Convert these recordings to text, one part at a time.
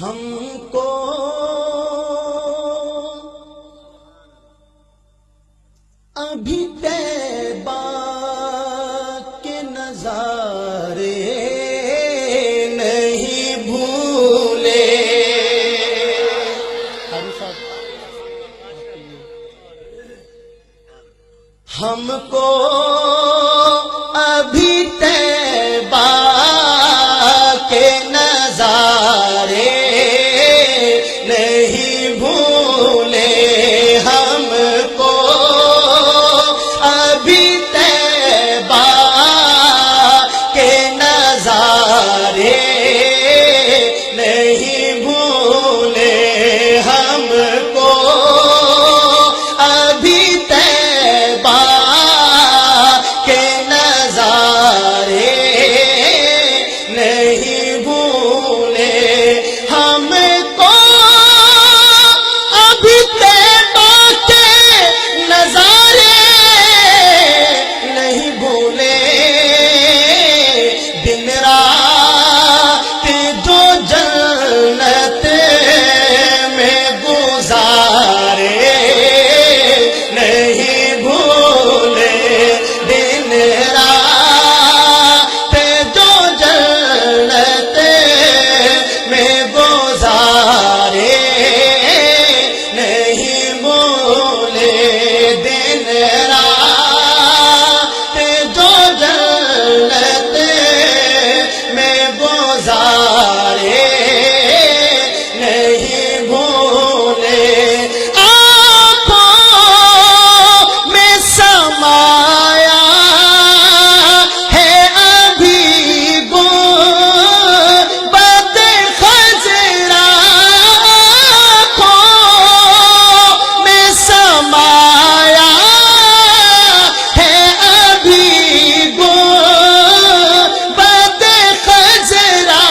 ہم کو ابھی طیبہ کے نظارے نہیں بھولے. ہم کو ابھی طیبہ کے نظارے نہیں بھولے. ہم کو ابھی طیبہ کے نظارے نہیں بھولے. ہم کو ابھی طیبہ کے نظارے نہیں بھولے. ہم کو ابھی طیبہ کے نظارے نہیں بھولے. دن رات جو جنت میں گزارے نہیں بھولے. دن رات جو جنت میں گزارے نہیں بھولے. دن رات جو جنت میں گزارے نہیں بھولے. آنکھوں میں سمایا ہے ابھی گنبد خضرا. آنکھوں میں سمایا ہے ابھی گنبد خضرا.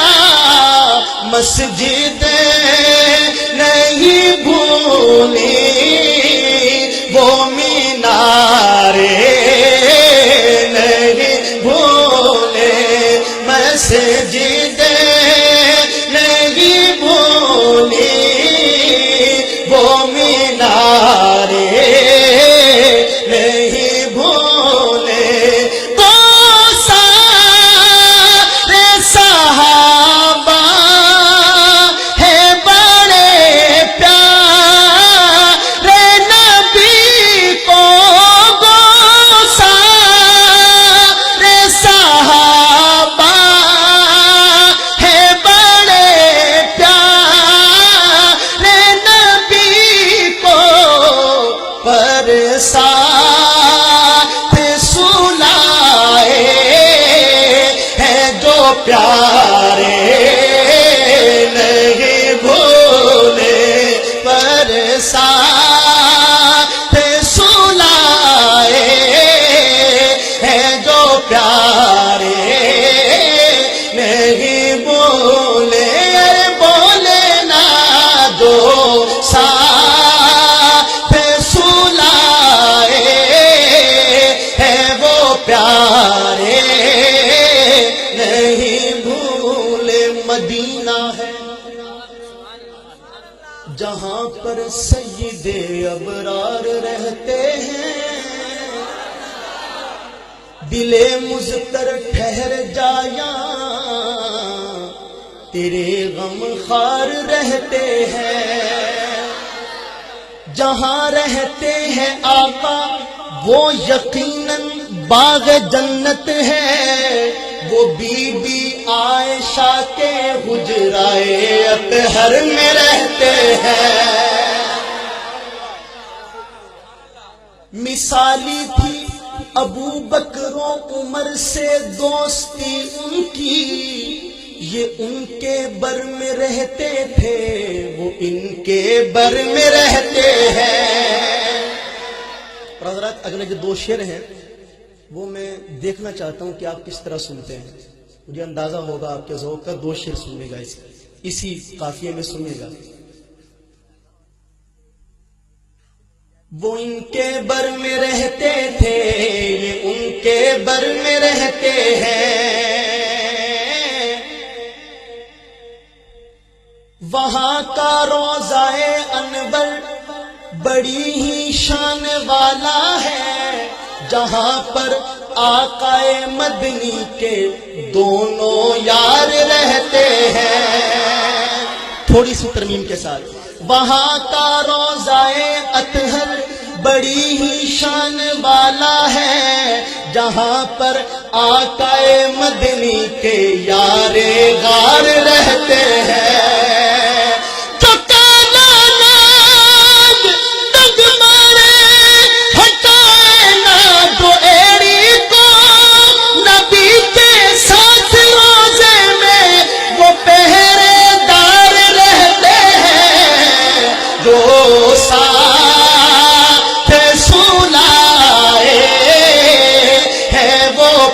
مسجد نہیں بھولی وہ مینارے نہیں بھولے. مسجد نہیں بھولی وہ مینارے نہیں بھولے. تو سارے صحابہ ہے بڑے پیارے نبی کو. سارے صحابہ ہے بڑے پیارے نبی کو. پر ساتھ سلائے ہیں جو پیارے نہیں بھولے. پر ساتھ سلائے ہیں جو پیارے نہیں بھولے. بولے نا جو ساتھ سلائے ہیں وہ پیارے نہیں بھولے. مدینہ ہے جہاں پر سید ابرار رہتے ہیں. دل مضطر ٹھہر جایا تیرے غم خار رہتے ہیں. جہاں رہتے ہیں آقا وہ یقیناً باغ جنت ہے. وہ بی بی عائشہ کے حجرائے اطہر میں رہتے ہیں. مثالی تھی ابو بکر و عمر سے دوستی ان کی. یہ ان کے بر میں رہتے تھے وہ ان کے بر میں رہتے ہیں. اور حضرات اگلے جو دو شعر ہیں وہ میں دیکھنا چاہتا ہوں کہ آپ کس طرح سنتے ہیں. مجھے اندازہ ہوگا آپ کے ذوق کا. دو شعر سننے گا اسی قافیے میں سننے گا. وہ ان کے بر میں رہتے تھے یہ ان کے بر میں رہتے ہیں. وہاں کا روضہ انور بڑی ہی شان والا ہے، جہاں پر آقا مدنی کے دونوں یار رہتے ہیں۔ تھوڑی سی ترمیم کے ساتھ، وہاں کا روضہ اطہر بڑی ہی شان والا ہے، جہاں پر آقا مدنی کے یار غار رہتے ہیں۔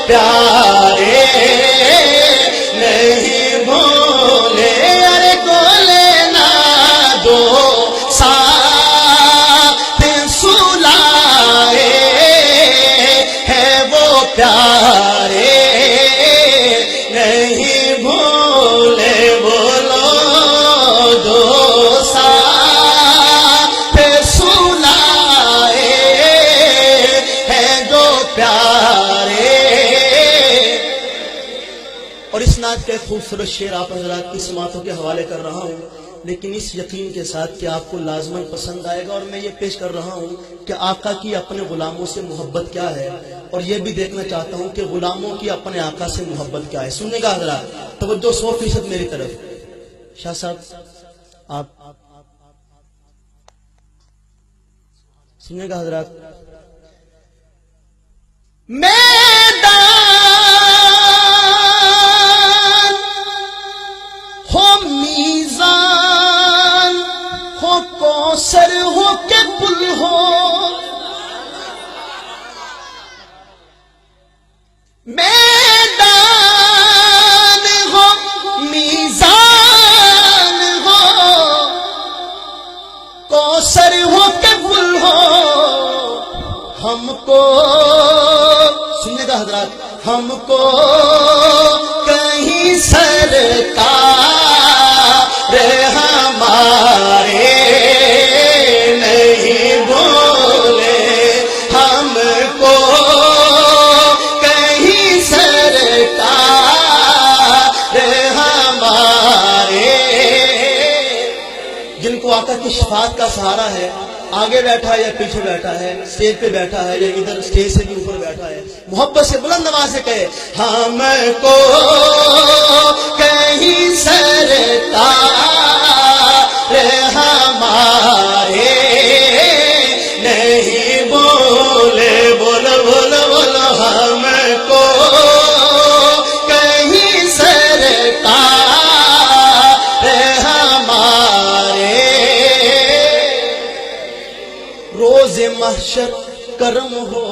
پیارے نہیں بھولے، ارے گولے نا جو ساتھ سلائے ہے وہ پیارے نہیں بھولے، بولو جو ساتھ سلائے ہے جو پیارے۔ اور اس نعت کا ایک خوبصورت شعر آپ حضرات کی سماعتوں کے حوالے کر رہا ہوں، لیکن اس یقین کے ساتھ کہ آپ کو لازماً پسند آئے گا، اور میں یہ پیش کر رہا ہوں کہ آقا کی اپنے غلاموں سے محبت کیا ہے، اور یہ بھی دیکھنا چاہتا ہوں کہ غلاموں کی اپنے آقا سے محبت کیا ہے۔ سننے گا حضرات، توجہ 100% میری طرف۔ شاہ صاحب آپ سننے گا حضرات۔ میزان ہو کوثر ہو کہ پل ہو، میدان ہو میزان ہو کوثر ہو کہ پل ہو، ہم کو سننے کا حضرات، ہم کو کہیں سرکار ہمارے نہیں بولے، ہم کو کہیں سرکار ہمارے۔ جن کو آقا کی شفاعت کا سہارا ہے، آگے بیٹھا ہے یا پیچھے بیٹھا ہے، اسٹیج پہ بیٹھا ہے یا ادھر اسٹیج سے بھی اوپر بیٹھا ہے، محبت سے بلند آواز سے کہے ہم کو کہیں سرکار ہمارے نہیں بولے، بولو بولو بولو، ہم کو کہیں سرکار ہمارے۔ روز محشر کرم ہو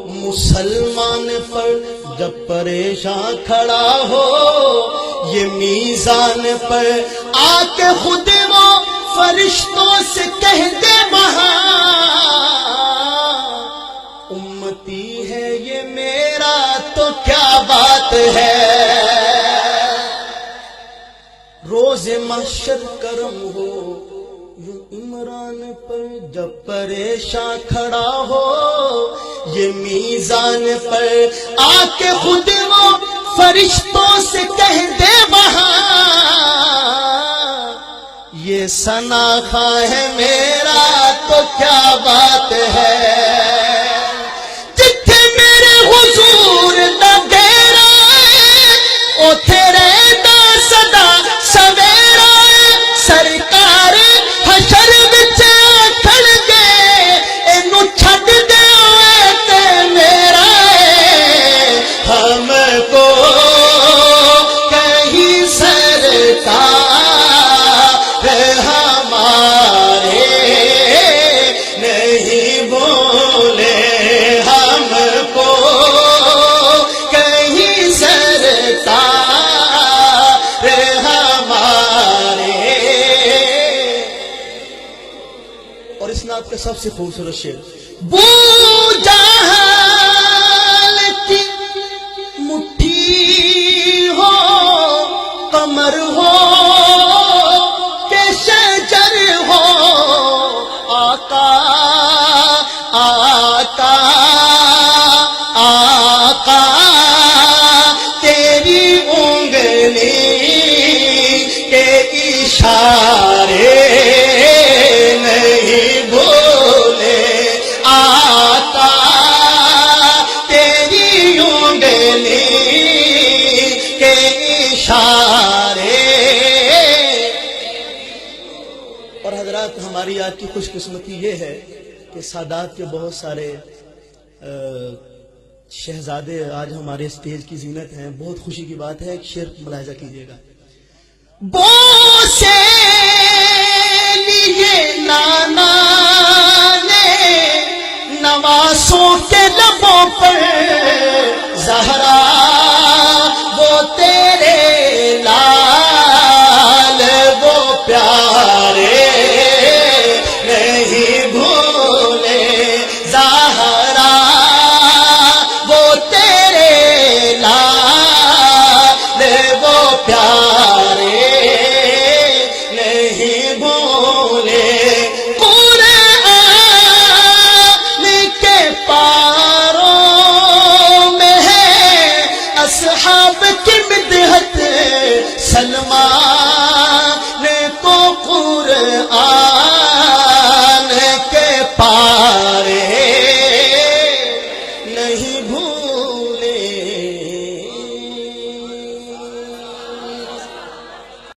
مسلمان پر، جب پریشان کھڑا ہو یہ میزان پر، آ کے خود وہ فرشتوں سے کہہ دے وہاں، امتی ہے یہ میرا تو کیا بات ہے۔ روز محشر کرم ہو یوں عمران پر، جب پریشان کھڑا ہو یہ میزان پر، آ کے خود وہ فرشتوں سے کہہ دے وہاں، یہ ثنا خواں ہے میرا تو کیا بات ہے۔ جتھے میرے حضور دا ڈیرا ہے، اوتھے رہدا سدا سویرا ہے، سرکار حشر وچ کھڑ گئے اینو چھڈ دے تے میرا ہے، ہم کو کہیں سرکار ہمارے نہیں بولے، ہم کو کہیں سرکار ہمارے۔ اور اس نعت کا سب سے خوبصورت شعر، بو جہل کی مٹھی ہو کمر ہو اشارے نہیں بھولے آقا تیری انگلی کے اشارے۔ اور حضرات ہماری آج کی خوش قسمتی یہ ہے کہ سادات کے بہت سارے شہزادے آج ہمارے اسٹیج کی زینت ہیں۔ بہت خوشی کی بات ہے، ایک شعر ملاحظہ کیجیے گا۔ بو سے لیے نانا نے نواسوں کے لبوں پر زہرا وہ تیرے لال وہ پیارے نہیں بھولے زہرا وہ تیرے لال وہ پیارے نہیں بھولے۔ قرآن کے پاروں میں ہے اصحاب